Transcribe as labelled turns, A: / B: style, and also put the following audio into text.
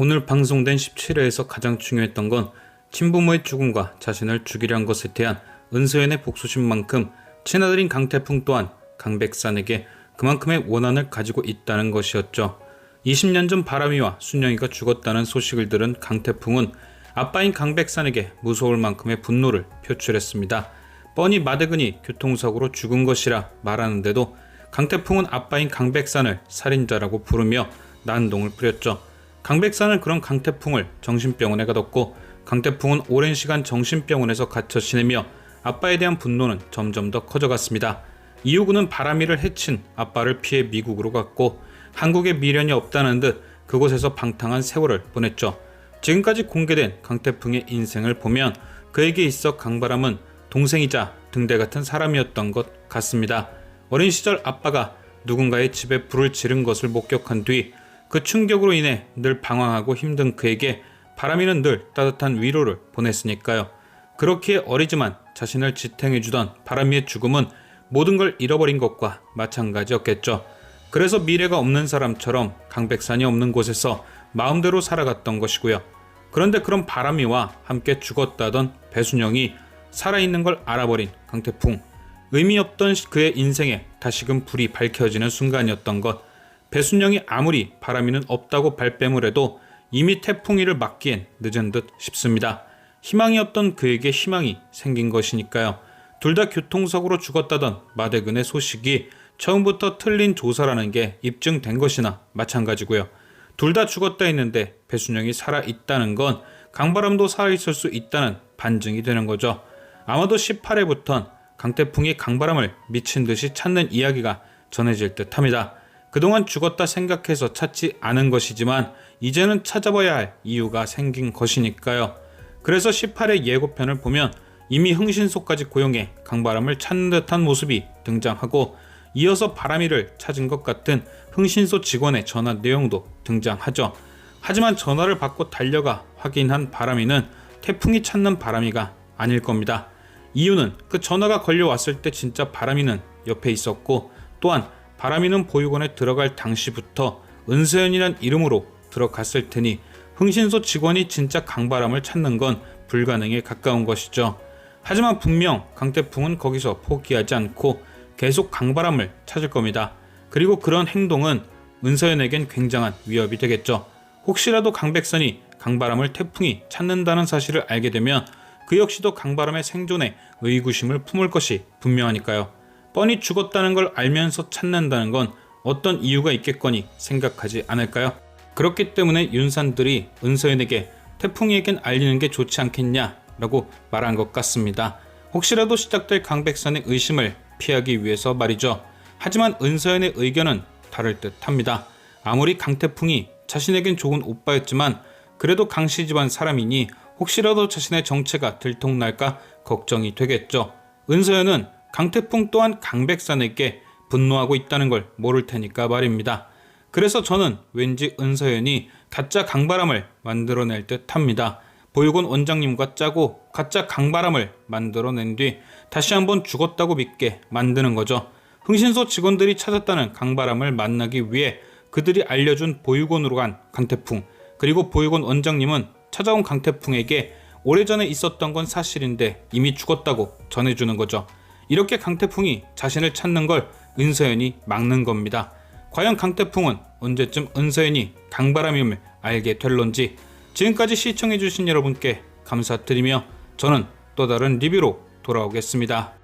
A: 오늘 방송된 17회에서 가장 중요했던 건 친부모의 죽음과 자신을 죽이려 한 것에 대한 은서연의 복수심 만큼 친아들인 강태풍 또한 강백산에게 그만큼의 원한을 가지고 있다는 것이었죠. 20년 전 바람이와 순영이가 죽었다는 소식을 들은 강태풍은 아빠인 강백산에게 무서울 만큼의 분노를 표출했습니다. 뻔히 마대근이 교통사고로 죽은 것이라 말하는데도 강태풍은 아빠인 강백산을 살인자라고 부르며 난동을 부렸죠. 강백산은 그런 강태풍을 정신병원에 가뒀고 강태풍은 오랜 시간 정신병원에서 갇혀 지내며 아빠에 대한 분노는 점점 더 커져갔습니다. 이후구는 바람이를 해친 아빠를 피해 미국으로 갔고 한국에 미련이 없다는 듯 그곳에서 방탕한 세월을 보냈죠. 지금까지 공개된 강태풍의 인생을 보면 그에게 있어 강바람은 동생이자 등대 같은 사람이었던 것 같습니다. 어린 시절 아빠가 누군가의 집에 불을 지른 것을 목격한 뒤 그 충격으로 인해 늘 방황하고 힘든 그에게 바람이는 늘 따뜻한 위로를 보냈으니까요. 그렇기에 어리지만 자신을 지탱해주던 바람이의 죽음은 모든 걸 잃어버린 것과 마찬가지였겠죠. 그래서 미래가 없는 사람처럼 강백산이 없는 곳에서 마음대로 살아갔던 것이고요. 그런데 그런 바람이와 함께 죽었다던 배순영이 살아있는 걸 알아버린 강태풍, 의미 없던 그의 인생에 다시금 불이 밝혀지는 순간이었던 것. 배순영이 아무리 바람이는 없다고 발뺌을 해도 이미 태풍이를 막기엔 늦은 듯 싶습니다. 희망이 없던 그에게 희망이 생긴 것이니까요. 둘 다 교통사고로 죽었다던 마대근의 소식이 처음부터 틀린 조사라는 게 입증된 것이나 마찬가지고요. 둘 다 죽었다 했는데 배순영이 살아있다는 건 강바람도 살아있을 수 있다는 반증이 되는 거죠. 아마도 18회부턴 강태풍이 강바람을 미친 듯이 찾는 이야기가 전해질 듯 합니다. 그동안 죽었다 생각해서 찾지 않은 것이지만 이제는 찾아봐야 할 이유가 생긴 것이니까요. 그래서 18회 예고편을 보면 이미 흥신소까지 고용해 강바람을 찾는 듯한 모습이 등장하고 이어서 바람이를 찾은 것 같은 흥신소 직원의 전화 내용도 등장하죠. 하지만 전화를 받고 달려가 확인한 바람이는 태풍이 찾는 바람이가 아닐 겁니다. 이유는 그 전화가 걸려왔을 때 진짜 바람이는 옆에 있었고 또한 바람이는 보육원에 들어갈 당시부터 은서연이란 이름으로 들어갔을 테니 흥신소 직원이 진짜 강바람을 찾는 건 불가능에 가까운 것이죠. 하지만 분명 강태풍은 거기서 포기하지 않고 계속 강바람을 찾을 겁니다. 그리고 그런 행동은 은서연에겐 굉장한 위협이 되겠죠. 혹시라도 강백선이 강바람을 태풍이 찾는다는 사실을 알게 되면 그 역시도 강바람의 생존에 의구심을 품을 것이 분명하니까요. 뻔히 죽었다는 걸 알면서 찾는다는 건 어떤 이유가 있겠거니 생각하지 않을까요? 그렇기 때문에 윤산들이 은서연에게 태풍이에겐 알리는 게 좋지 않겠냐라고 말한 것 같습니다. 혹시라도 시작될 강백산의 의심을 피하기 위해서 말이죠. 하지만 은서연의 의견은 다를 듯 합니다. 아무리 강태풍이 자신에겐 좋은 오빠였지만 그래도 강씨 집안 사람이니 혹시라도 자신의 정체가 들통날까 걱정이 되겠죠. 은서연은 강태풍 또한 강백산에게 분노하고 있다는 걸 모를 테니까 말입니다. 그래서 저는 왠지 은서연이 가짜 강바람을 만들어낼 듯 합니다. 보육원 원장님과 짜고 가짜 강바람을 만들어낸 뒤 다시 한번 죽었다고 믿게 만드는 거죠. 흥신소 직원들이 찾았다는 강바람을 만나기 위해 그들이 알려준 보육원으로 간 강태풍, 그리고 보육원 원장님은 찾아온 강태풍에게 오래전에 있었던 건 사실인데 이미 죽었다고 전해주는 거죠. 이렇게 강태풍이 자신을 찾는 걸 은서연이 막는 겁니다. 과연 강태풍은 언제쯤 은서연이 강바람임을 알게 될런지. 지금까지 시청해주신 여러분께 감사드리며 저는 또 다른 리뷰로 돌아오겠습니다.